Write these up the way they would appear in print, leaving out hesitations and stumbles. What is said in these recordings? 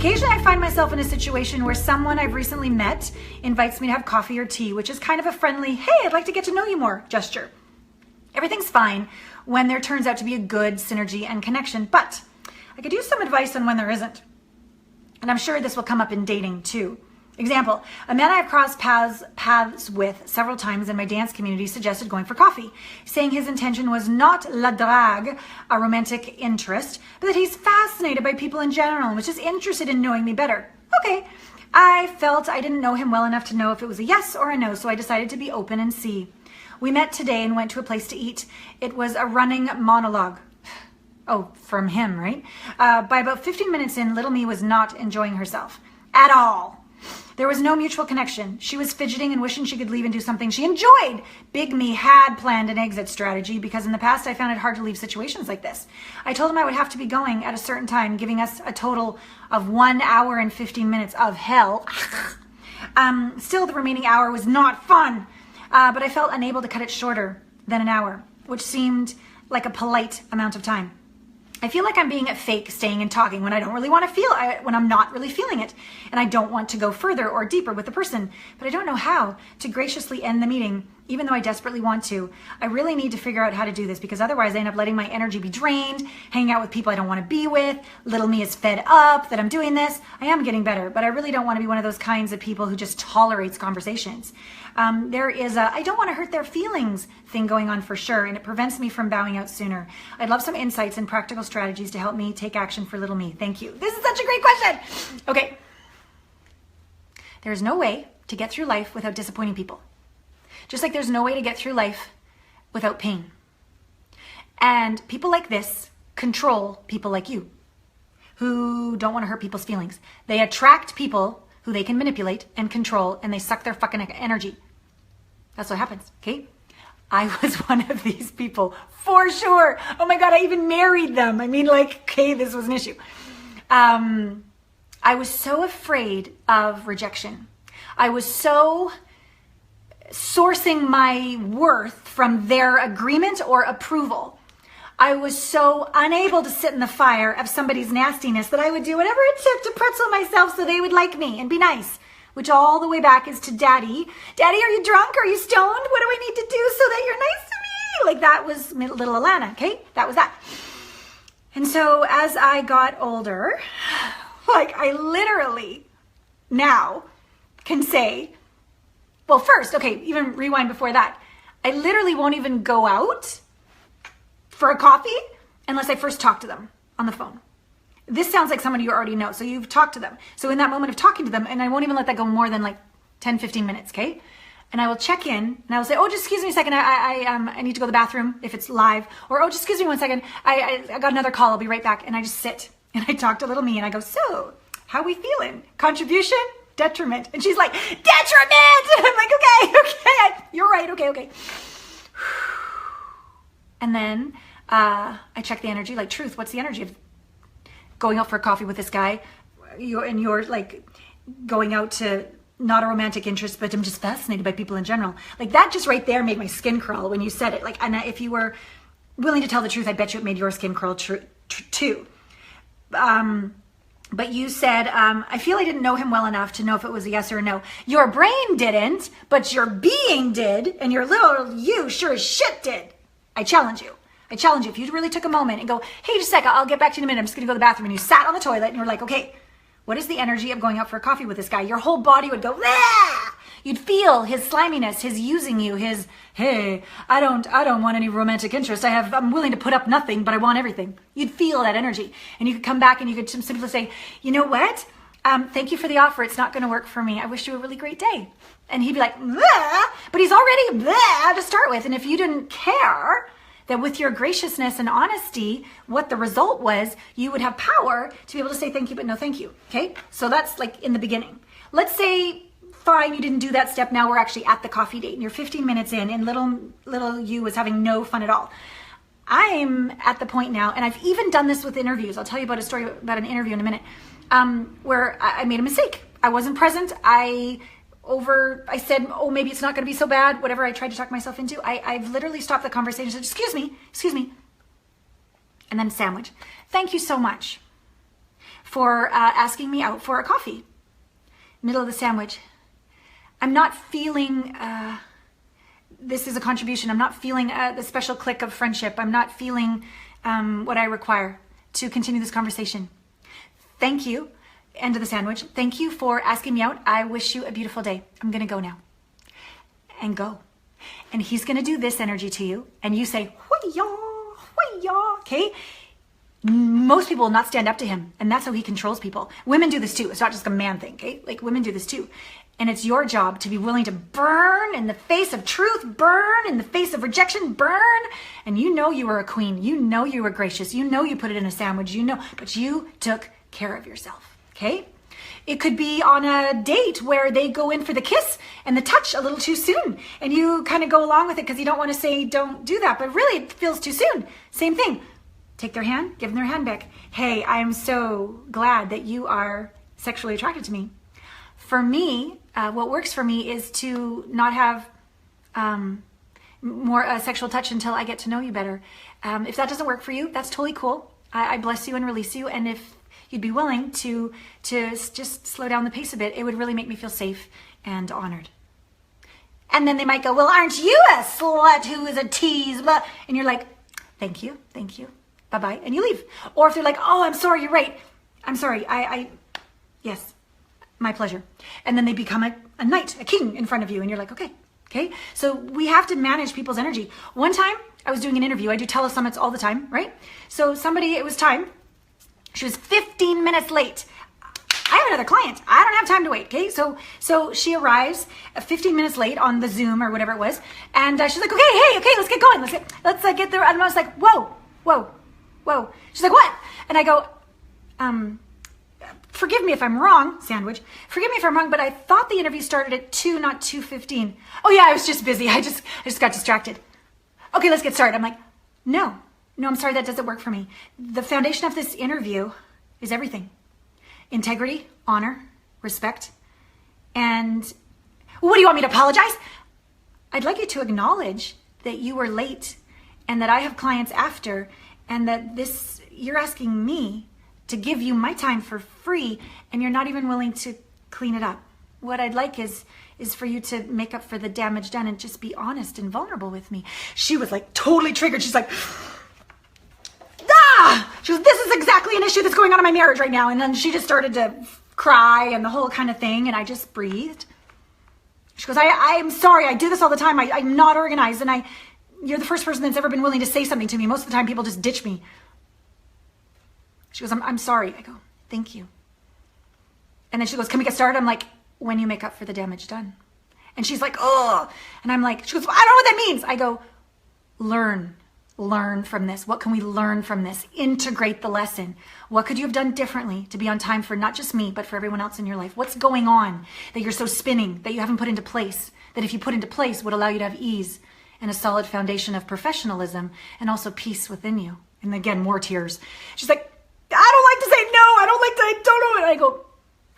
Occasionally I find myself in a situation where someone I've recently met invites me to have coffee or tea, which is kind of a friendly, hey, I'd like to get to know you more gesture. Everything's fine when there turns out to be a good synergy and connection, but I could use some advice on when there isn't. And I'm sure this will come up in dating too. Example, a man I've crossed paths with several times in my dance community suggested going for coffee, saying his intention was not la drague, a romantic interest, but that he's fascinated by people in general and was just interested in knowing me better. Okay, I felt I didn't know him well enough to know if it was a yes or a no, so I decided to be open and see. We met today and went to a place to eat. It was a running monologue. Oh, from him, right? By about 15 minutes in, little me was not enjoying herself at all. There was no mutual connection. She was fidgeting and wishing she could leave and do something she enjoyed. Big me had planned an exit strategy because in the past I found it hard to leave situations like this. I told him I would have to be going at a certain time, giving us a total of 1 hour and 15 minutes of hell. Still, the remaining hour was not fun, but I felt unable to cut it shorter than an hour, which seemed like a polite amount of time. I feel like I'm being a fake staying and talking when I don't really want to feel it, when I'm not really feeling it. And I don't want to go further or deeper with the person, but I don't know how to graciously end the meeting, even though I desperately want to. I really need to figure out how to do this because otherwise I end up letting my energy be drained, hanging out with people I don't want to be with. Little me is fed up that I'm doing this. I am getting better, but I really don't want to be one of those kinds of people who just tolerates conversations. There is a I don't want to hurt their feelings thing going on for sure, and it prevents me from bowing out sooner. I'd love some insights and practical strategies to help me take action for little me. Thank you. This is such a great question. Okay. There is no way to get through life without disappointing people. Just like there's no way to get through life without pain. And people like this control people like you who don't want to hurt people's feelings. They attract people who they can manipulate and control, and they suck their fucking energy. That's what happens, okay? I was one of these people, for sure. Oh my God, I even married them. I mean, like, okay, this was an issue. I was so afraid of rejection. I was so sourcing my worth from their agreement or approval. I was so unable to sit in the fire of somebody's nastiness that I would do whatever it took to pretzel myself so they would like me and be nice, which all the way back is to Daddy. Daddy, are you drunk? Are you stoned? What do I need to do so that you're nice to me? Like that was little Allana, okay? That was that. And so as I got older, like I literally now can say, well, first, okay, even rewind before that. I literally won't even go out for a coffee unless I first talk to them on the phone. This sounds like someone you already know. So you've talked to them. So in that moment of talking to them, and I won't even let that go more than like 10, 15 minutes, okay? And I will check in and I will say, oh, just excuse me a second. I need to go to the bathroom if it's live. Or, oh, just excuse me 1 second. I got another call. I'll be right back. And I just sit and I talk to little me and I go, so how we feeling? Contribution? Detriment? And she's like, detriment! And I'm like, okay, you're right. Okay. And then I check the energy, like truth, what's the energy of going out for a coffee with this guy? You're like going out to not a romantic interest, but I'm just fascinated by people in general. Like that just right there made my skin crawl when you said it. Like, and if you were willing to tell the truth, I bet you it made your skin crawl too. But you said, I feel I didn't know him well enough to know if it was a yes or a no. Your brain didn't, but your being did, and your little you sure as shit did. I challenge you. If you really took a moment and go, hey, just a second, I'll get back to you in a minute. I'm just going to go to the bathroom. And you sat on the toilet and you're like, okay, what is the energy of going out for a coffee with this guy? Your whole body would go, ah! You'd feel his sliminess, his using you, his, hey, I don't want any romantic interest. I'm willing to put up nothing, but I want everything. You'd feel that energy. And you could come back and you could simply say, you know what? Thank you for the offer. It's not going to work for me. I wish you a really great day. And he'd be like, bleh, but he's already bleh to start with. And if you didn't care that with your graciousness and honesty, what the result was, you would have power to be able to say thank you, but no thank you. Okay. So that's like in the beginning. Let's say, fine, you didn't do that step. Now we're actually at the coffee date and you're 15 minutes in and little you was having no fun at all. I'm at the point now, and I've even done this with interviews. I'll tell you about a story about an interview in a minute, where I made a mistake. I wasn't present. I said, oh, maybe it's not going to be so bad. Whatever I tried to talk myself into, I've literally stopped the conversation and said, excuse me. And then sandwich. Thank you so much for asking me out for a coffee. Middle of the sandwich. I'm not feeling, this is a contribution. I'm not feeling the special click of friendship. I'm not feeling what I require to continue this conversation. Thank you. End of the sandwich. Thank you for asking me out. I wish you a beautiful day. I'm going to go now. And go. And he's going to do this energy to you. And you say, hoi-ya, okay? Most people will not stand up to him. And that's how he controls people. Women do this too. It's not just a man thing, okay? Like women do this too. And it's your job to be willing to burn in the face of truth, burn in the face of rejection, burn. And you know you were a queen. You know you were gracious. You know you put it in a sandwich. You know, but you took care of yourself, okay? It could be on a date where they go in for the kiss and the touch a little too soon. And you kind of go along with it because you don't want to say don't do that. But really, it feels too soon. Same thing. Take their hand, give them their hand back. Hey, I'm so glad that you are sexually attracted to me. For me, what works for me is to not have more sexual touch until I get to know you better. If that doesn't work for you, that's totally cool. I bless you and release you. And if you'd be willing to just slow down the pace a bit, it would really make me feel safe and honored. And then they might go, well, aren't you a slut who is a tease? Blah. And you're like, thank you, bye-bye, and you leave. Or if they're like, oh, I'm sorry, you're right. I'm sorry, yes, my pleasure. And then they become a knight, a king in front of you, and you're like, okay. So we have to manage people's energy. One time, I was doing an interview. I do telesummits all the time, right? So it was time. She was 15 minutes late. I have another client. I don't have time to wait, okay? So she arrives 15 minutes late on the Zoom or whatever it was, and she's like, okay, let's get going. Let's get there. And I was like, whoa. She's like, what? And I go, forgive me if I'm wrong, sandwich. Forgive me if I'm wrong, but I thought the interview started at 2, not 2:15. Oh yeah, I was just busy. I just got distracted. Okay, let's get started. I'm like, no, I'm sorry, that doesn't work for me. The foundation of this interview is everything. Integrity, honor, respect, and what do you want me to apologize? I'd like you to acknowledge that you were late and that I have clients after, and that you're asking me to give you my time for free and you're not even willing to clean it up. What I'd like is for you to make up for the damage done and just be honest and vulnerable with me. She was like totally triggered. She's like, she goes, this is exactly an issue that's going on in my marriage right now. And then she just started to cry and the whole kind of thing. And I just breathed. She goes, I'm sorry. I do this all the time. I'm not organized. And you're the first person that's ever been willing to say something to me. Most of the time people just ditch me. She goes, I'm sorry. I go, thank you. And then she goes, can we get started? I'm like, when you make up for the damage done. And she's like, oh. And I'm like, she goes, well, I don't know what that means. I go, learn from this. What can we learn from this? Integrate the lesson. What could you have done differently to be on time for not just me, but for everyone else in your life? What's going on that you're so spinning, that you haven't put into place, that if you put into place would allow you to have ease and a solid foundation of professionalism and also peace within you? And again, more tears. She's like, I don't like to say no. I don't know. And I go,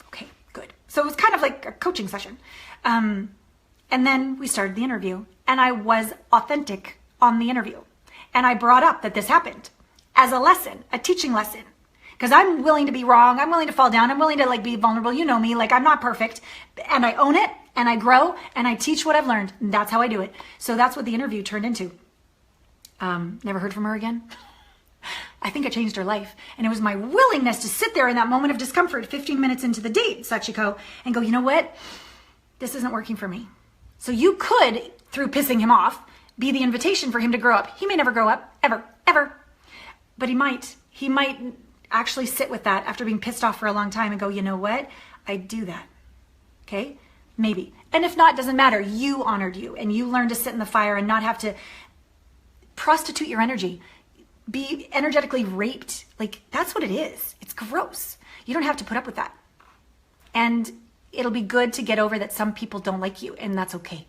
okay, good. So it was kind of like a coaching session. And then we started the interview and I was authentic on the interview. And I brought up that this happened as a lesson, a teaching lesson. Because I'm willing to be wrong. I'm willing to fall down. I'm willing to be vulnerable. You know me, I'm not perfect. And I own it and I grow and I teach what I've learned. And that's how I do it. So that's what the interview turned into. Never heard from her again. I think I changed her life. And it was my willingness to sit there in that moment of discomfort 15 minutes into the date, Sachiko, and go, you know what? This isn't working for me. So you could, through pissing him off, be the invitation for him to grow up. He may never grow up, ever. But he might actually sit with that after being pissed off for a long time and go, you know what? I do that. Okay? Maybe. And if not, doesn't matter. You honored you and you learned to sit in the fire and not have to prostitute your energy. Be energetically raped. That's what it is. It's gross. You don't have to put up with that. And it'll be good to get over that some people don't like you, and that's okay.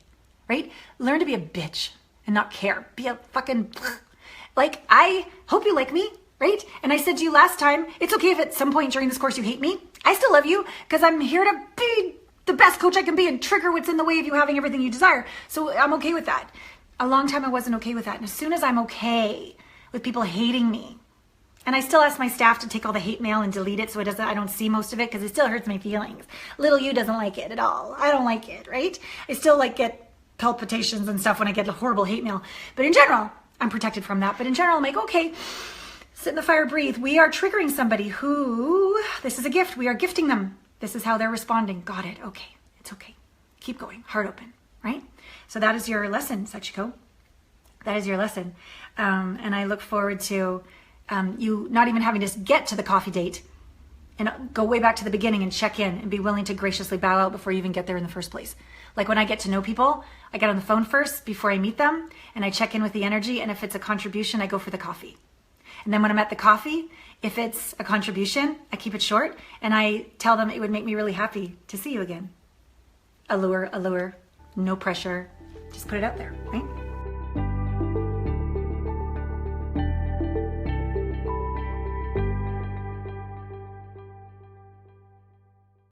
Right? Learn to be a bitch and not care. Be a fucking... I hope you like me, right? And I said to you last time, it's okay if at some point during this course you hate me. I still love you because I'm here to be the best coach I can be and trigger what's in the way of you having everything you desire. So I'm okay with that. A long time I wasn't okay with that. And as soon as I'm okay with people hating me, And I still ask my staff to take all the hate mail and delete it so I don't see most of it, because it still hurts my feelings. Little you doesn't like it at all. I don't like it, right? I still get palpitations and stuff when I get horrible hate mail. But in general, I'm protected from that. But in general, I'm like, okay, sit in the fire, breathe. We are triggering somebody who, this is a gift. We are gifting them. This is how they're responding. Got it. Okay. It's okay. Keep going. Heart open, right? So that is your lesson, Sachiko. That is your lesson. And I look forward to you not even having to get to the coffee date and go way back to the beginning and check in and be willing to graciously bow out before you even get there in the first place. Like when I get to know people, I get on the phone first before I meet them, and I check in with the energy, and if it's a contribution, I go for the coffee. And then when I'm at the coffee, if it's a contribution, I keep it short, and I tell them it would make me really happy to see you again. Allure, no pressure, just put it out there, right?